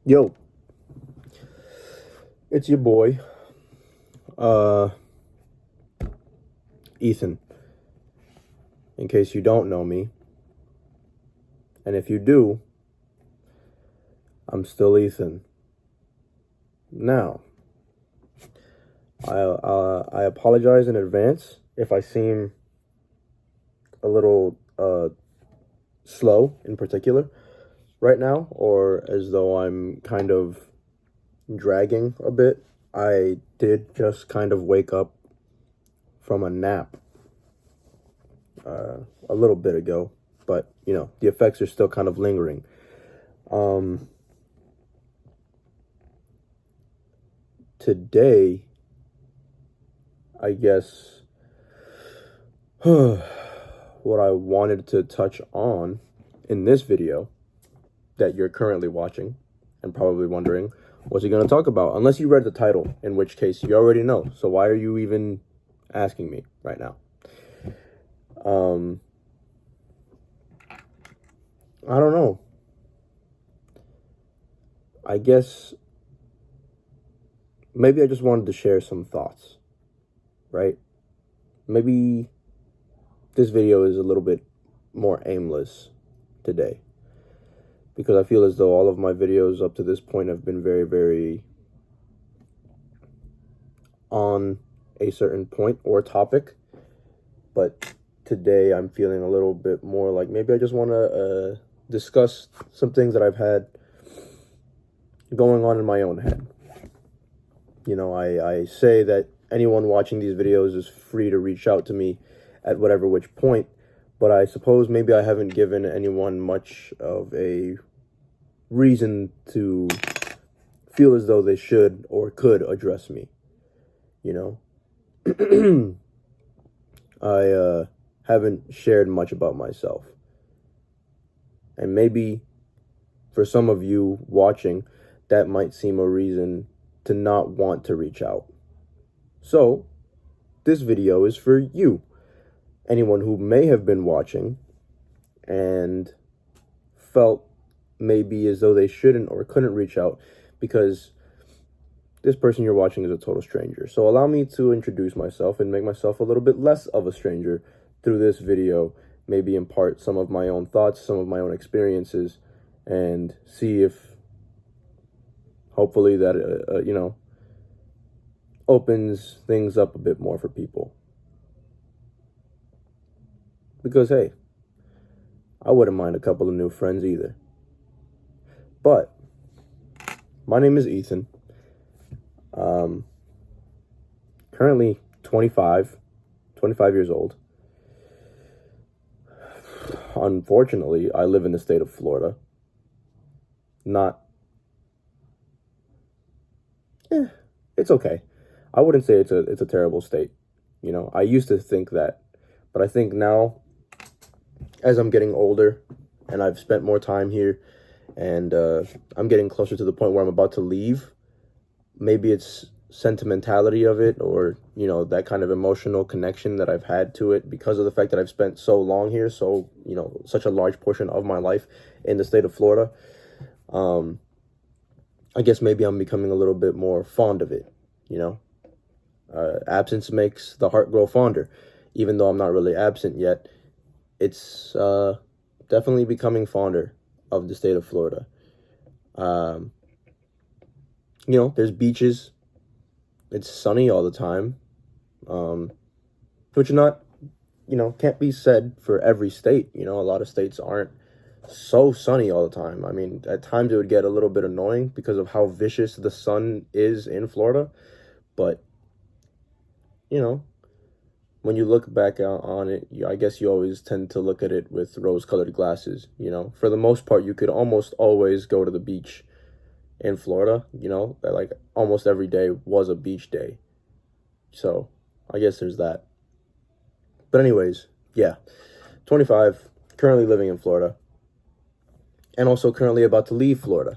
Yo, it's your boy, uh, Ethan. In case you don't know me, and if you do, I'm still Ethan. Now, I apologize in advance if I seem a little slow in particular right now, or as though I'm kind of dragging a bit. I did just kind of wake up from a nap a little bit ago, but the effects are still kind of lingering. Today, I guess what I wanted to touch on in this video that you're currently watching and probably wondering, what's he going to talk about? Unless you read the title, in which case you already know. So why are you even asking me right now? I don't know. I guess maybe I just wanted to share some thoughts, right? Maybe this video is a little bit more aimless today because I feel as though all of my videos up to this point have been very, very on a certain point or topic. But today I'm feeling a little bit more like maybe I just want to discuss some things that I've had going on in my own head. I say that anyone watching these videos is free to reach out to me at whatever which point, but I suppose maybe I haven't given anyone much of a reason to feel as though they should or could address me. I haven't shared much about myself. And maybe for some of you watching, that might seem a reason to not want to reach out. So, this video is for you. Anyone who may have been watching and felt maybe as though they shouldn't or couldn't reach out because this person you're watching is a total stranger. So allow me to introduce myself and make myself a little bit less of a stranger through this video, maybe impart some of my own thoughts, some of my own experiences, and see if hopefully that, opens things up a bit more for people. Because, hey, I wouldn't mind a couple of new friends either. But my name is Ethan. Currently 25 years old. Unfortunately, I live in the state of Florida. It's okay. I wouldn't say it's a terrible state. I used to think that, but I think now, as I'm getting older and I've spent more time here and I'm getting closer to the point where I'm about to leave, maybe it's sentimentality of it or, that kind of emotional connection that I've had to it because of the fact that I've spent so long here, so, such a large portion of my life in the state of Florida. I guess maybe I'm becoming a little bit more fond of it, absence makes the heart grow fonder. Even though I'm not really absent yet, it's definitely becoming fonder of the state of Florida. There's beaches. It's sunny all the time, which not, can't be said for every state. A lot of states aren't so sunny all the time. I mean, at times it would get a little bit annoying because of how vicious the sun is in Florida. But, when you look back on it, I guess you always tend to look at it with rose-colored glasses. For the most part, you could almost always go to the beach in Florida. Like almost every day was a beach day. So I guess there's that. But anyways, yeah, 25, currently living in Florida, and also currently about to leave Florida.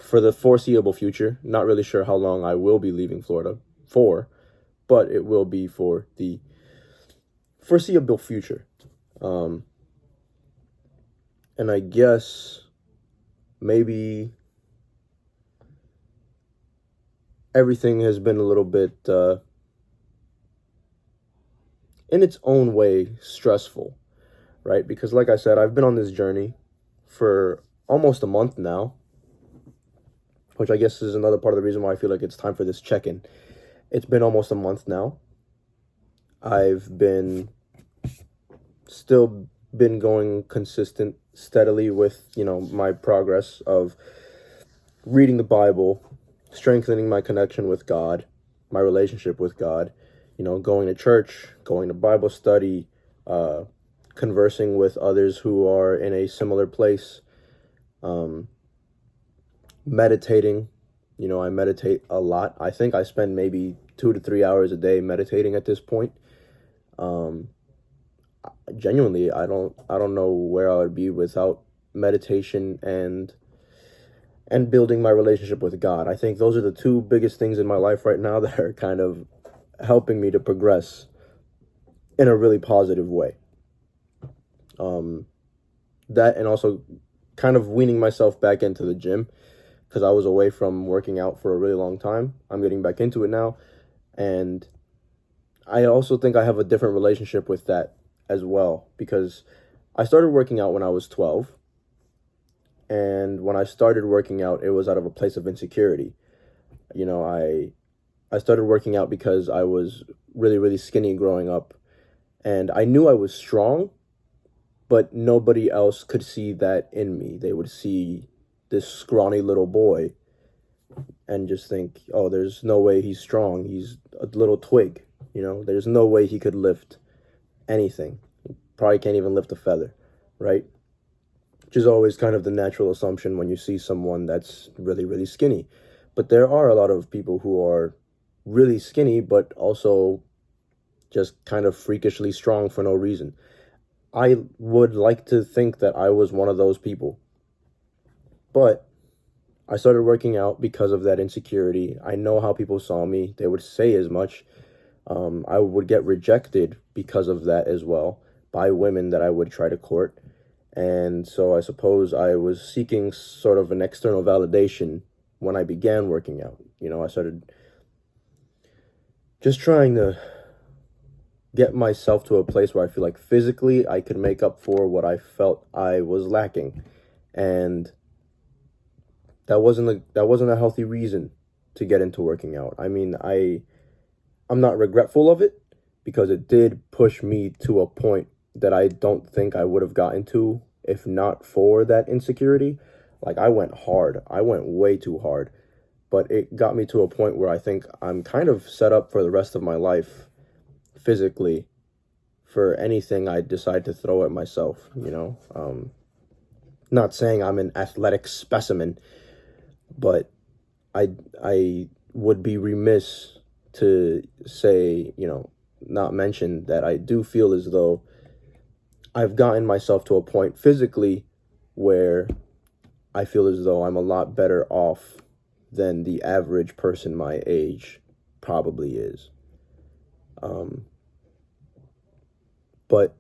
For the foreseeable future, not really sure how long I will be leaving Florida for, but it will be for the foreseeable future. And I guess maybe everything has been a little bit, in its own way, stressful, right? Because, like I said, I've been on this journey for almost a month now, which I guess is another part of the reason why I feel like it's time for this check-in. It's been almost a month now. I've been still been going consistent steadily with, my progress of reading the Bible, strengthening my connection with God, my relationship with God, going to church, going to Bible study, conversing with others who are in a similar place, meditating. I meditate a lot. I think I spend maybe 2 to 3 hours a day meditating at this point. Genuinely, I don't know where I would be without meditation and building my relationship with God. I think those are the two biggest things in my life right now that are kind of helping me to progress in a really positive way. That, and also kind of weaning myself back into the gym, because I was away from working out for a really long time. I'm getting back into it now, and I also think I have a different relationship with that as well, because I started working out when I was 12, and when I started working out, it was out of a place of insecurity. I started working out because I was really, really skinny growing up, and I knew I was strong, but nobody else could see that in me. They would see this scrawny little boy and just think, oh, there's no way he's strong. He's a little twig, there's no way he could lift anything. He probably can't even lift a feather, right? Which is always kind of the natural assumption when you see someone that's really, really skinny. But there are a lot of people who are really skinny, but also just kind of freakishly strong for no reason. I would like to think that I was one of those people. But I started working out because of that insecurity. I know how people saw me. They would say as much. I would get rejected because of that as well by women that I would try to court. And so I suppose I was seeking sort of an external validation when I began working out. I started just trying to get myself to a place where I feel like physically I could make up for what I felt I was lacking. And that wasn't a healthy reason to get into working out. I mean, I'm not regretful of it, because it did push me to a point that I don't think I would have gotten to if not for that insecurity. Like, I went hard. I went way too hard. But it got me to a point where I think I'm kind of set up for the rest of my life physically for anything I decide to throw at myself, Not saying I'm an athletic specimen, but I would be remiss to say, not mention that I do feel as though I've gotten myself to a point physically where I feel as though I'm a lot better off than the average person my age probably is. But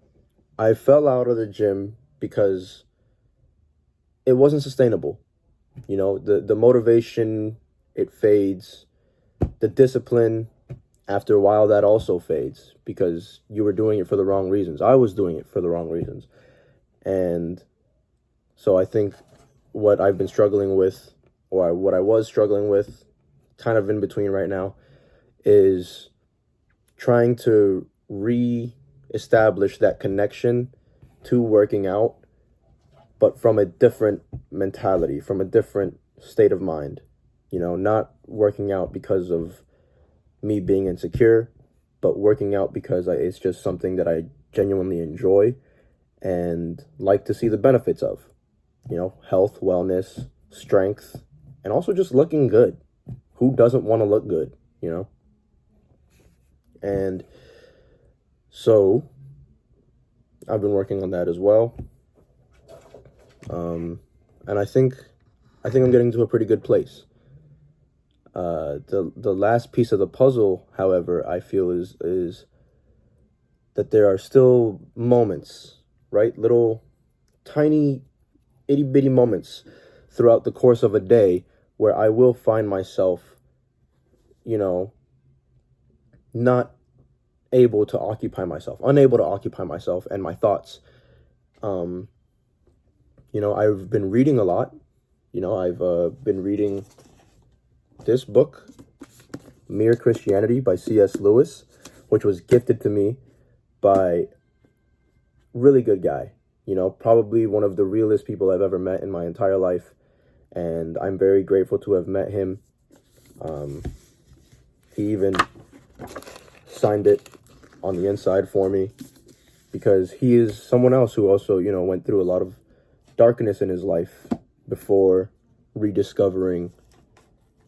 I fell out of the gym because it wasn't sustainable. The motivation, it fades. The discipline, after a while, that also fades, because you were doing it for the wrong reasons. I was doing it for the wrong reasons. And so I think what I've been struggling with, or what I was struggling with, kind of in between right now, is trying to re-establish that connection to working out, but from a different mentality, from a different state of mind. Not working out because of me being insecure, but working out because it's just something that I genuinely enjoy and like to see the benefits of. Health, wellness, strength, and also just looking good. Who doesn't want to look good, And so I've been working on that as well. And I think I'm getting to a pretty good place. The last piece of the puzzle, however, I feel is that there are still moments, right? Little tiny itty bitty moments throughout the course of a day where I will find myself, not able to occupy myself, unable to occupy myself and my thoughts. I've been reading a lot. I've been reading this book, Mere Christianity by C.S. Lewis, which was gifted to me by really good guy. Probably one of the realest people I've ever met in my entire life. And I'm very grateful to have met him. He even signed it on the inside for me, because he is someone else who also, went through a lot of darkness in his life before rediscovering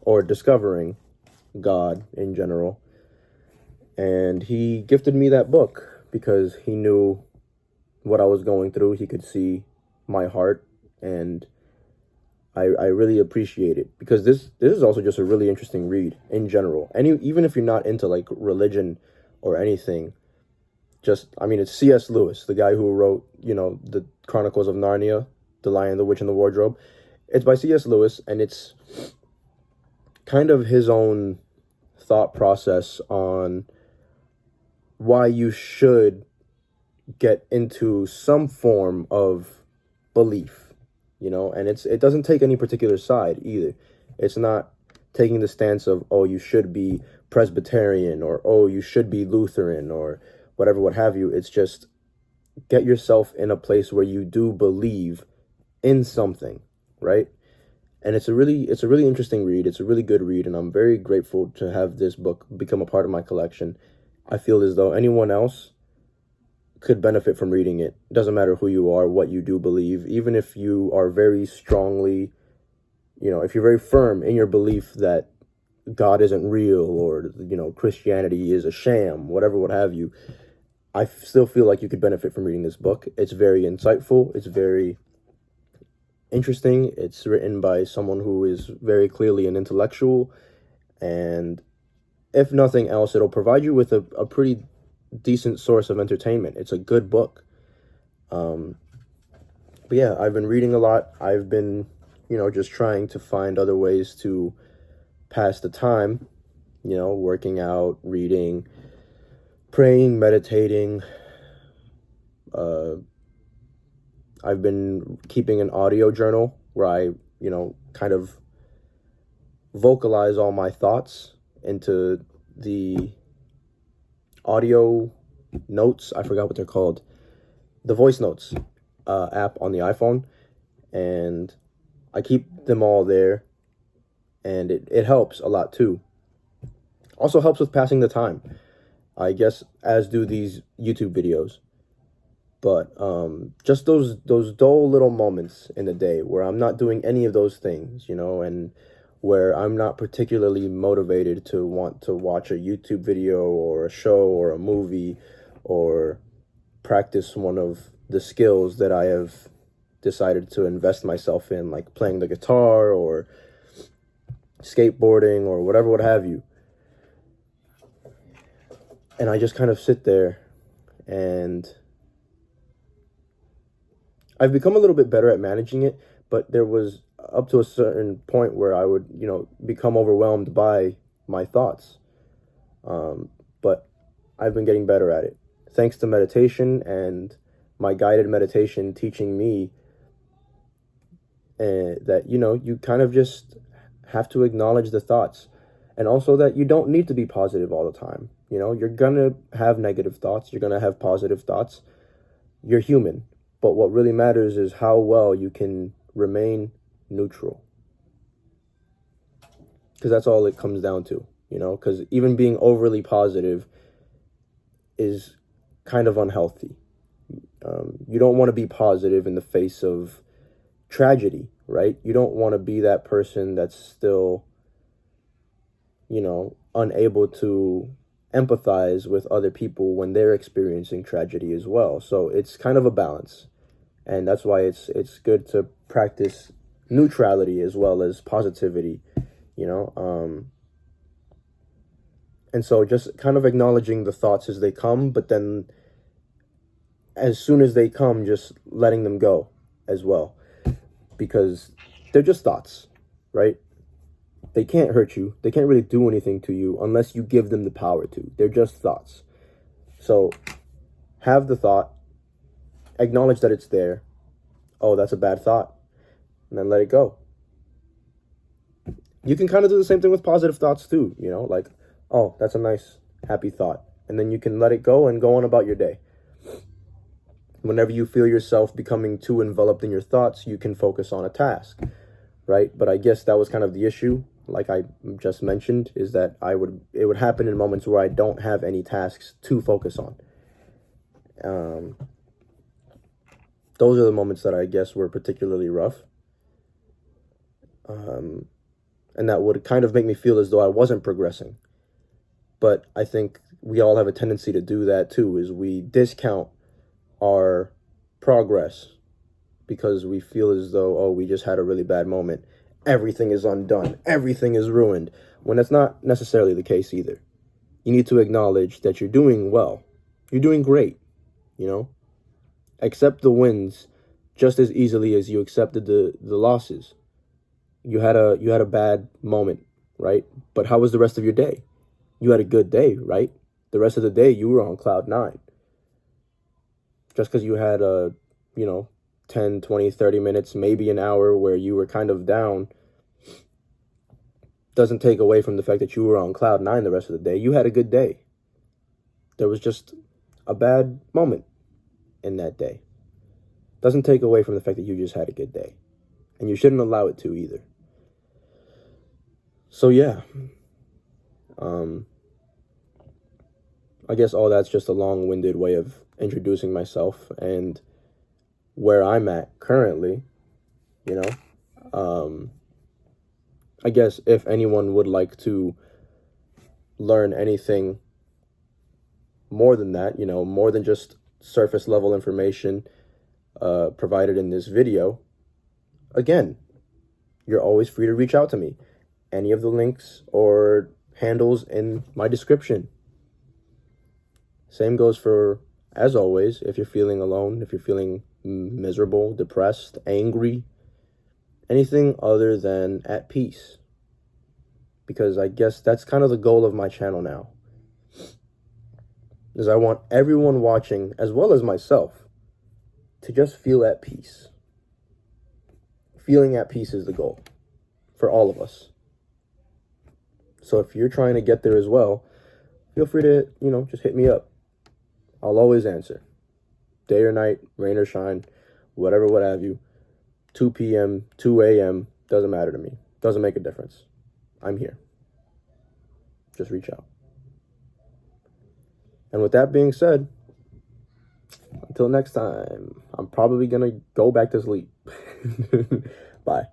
or discovering God in general. And he gifted me that book because he knew what I was going through. He could see my heart, and I really appreciate it, because this is also just a really interesting read in general. Even if you're not into like religion or anything, it's C.S. Lewis, the guy who wrote, the Chronicles of Narnia, The Lion, the Witch, and the Wardrobe. It's by C.S. Lewis, and it's kind of his own thought process on why you should get into some form of belief, and it doesn't take any particular side either. It's not taking the stance of, oh, you should be Presbyterian, or, oh, you should be Lutheran, or whatever, what have you. It's just get yourself in a place where you do believe in something, right? And it's a really interesting read. It's a really good read, and I'm very grateful to have this book become a part of my collection. I feel as though anyone else could benefit from reading it. It doesn't matter who you are, what you do believe, even if you are very strongly, if you're very firm in your belief that God isn't real, or, Christianity is a sham, whatever, what have you. I still feel like you could benefit from reading this book. It's very insightful. It's very interesting. It's written by someone who is very clearly an intellectual, and if nothing else, it'll provide you with a pretty decent source of entertainment. It's a good book. But yeah, I've been reading a lot. I've been, just trying to find other ways to pass the time, working out, reading, praying, meditating. I've been keeping an audio journal where I, kind of vocalize all my thoughts into the audio notes. I forgot what they're called. The voice notes app on the iPhone. And I keep them all there. And it helps a lot too. Also helps with passing the time, I guess, as do these YouTube videos. But just those dull little moments in the day where I'm not doing any of those things, and where I'm not particularly motivated to want to watch a YouTube video or a show or a movie, or practice one of the skills that I have decided to invest myself in, like playing the guitar or skateboarding or whatever, what have you. And I just kind of sit there, and I've become a little bit better at managing it, but there was up to a certain point where I would, become overwhelmed by my thoughts. But I've been getting better at it, thanks to meditation and my guided meditation teaching me that, you kind of just have to acknowledge the thoughts, and also that you don't need to be positive all the time. You're going to have negative thoughts. You're going to have positive thoughts. You're human. But what really matters is how well you can remain neutral. Because that's all it comes down to, because even being overly positive is kind of unhealthy. You don't want to be positive in the face of tragedy, right? You don't want to be that person that's still, unable to empathize with other people when they're experiencing tragedy as well. So it's kind of a balance. And that's why it's good to practice neutrality as well as positivity, and so just kind of acknowledging the thoughts as they come, but then as soon as they come, just letting them go as well. Because they're just thoughts, right? They can't hurt you. They can't really do anything to you unless you give them the power to. They're just thoughts. So have the thought, acknowledge that it's there. Oh, that's a bad thought. And then let it go. You can kind of do the same thing with positive thoughts too, you know, like, oh, that's a nice, happy thought. And then you can let it go and go on about your day. Whenever you feel yourself becoming too enveloped in your thoughts, you can focus on a task, right? But I guess that was kind of the issue, like I just mentioned, is that it would happen in moments where I don't have any tasks to focus on. Those are the moments that I guess were particularly rough. And that would kind of make me feel as though I wasn't progressing. But I think we all have a tendency to do that too, is we discount our progress because we feel as though, oh, we just had a really bad moment. Everything is undone. Everything is ruined. When that's not necessarily the case either. You need to acknowledge that you're doing well. You're doing great, you know? Accept the wins just as easily as you accepted the losses. You had a bad moment, right? But how was the rest of your day? You had a good day, right? The rest of the day you were on cloud 9. Just because you had 10, 20, 30 minutes, maybe an hour where you were kind of down doesn't take away from the fact that you were on cloud 9 the rest of the day. You had a good day. There was just a bad moment in that day. Doesn't take away from the fact that you just had a good day. And you shouldn't allow it to either. So yeah, I guess all that's just a long-winded way of introducing myself and where I'm at currently, you know. I guess if anyone would like to learn anything more than that, you know, more than just surface level information provided in this video, again, you're always free to reach out to me. Any of the links or handles in my description. Same goes for, as always, if you're feeling alone, if you're feeling miserable, depressed, angry, anything other than at peace. Because I guess that's kind of the goal of my channel now. Is I want everyone watching, as well as myself, to just feel at peace. Feeling at peace is the goal for all of us. So if you're trying to get there as well, feel free to, just hit me up. I'll always answer. Day or night, rain or shine, whatever, what have you. 2 p.m., 2 a.m., doesn't matter to me. Doesn't make a difference. I'm here. Just reach out. And with that being said, until next time, I'm probably going to go back to sleep. Bye.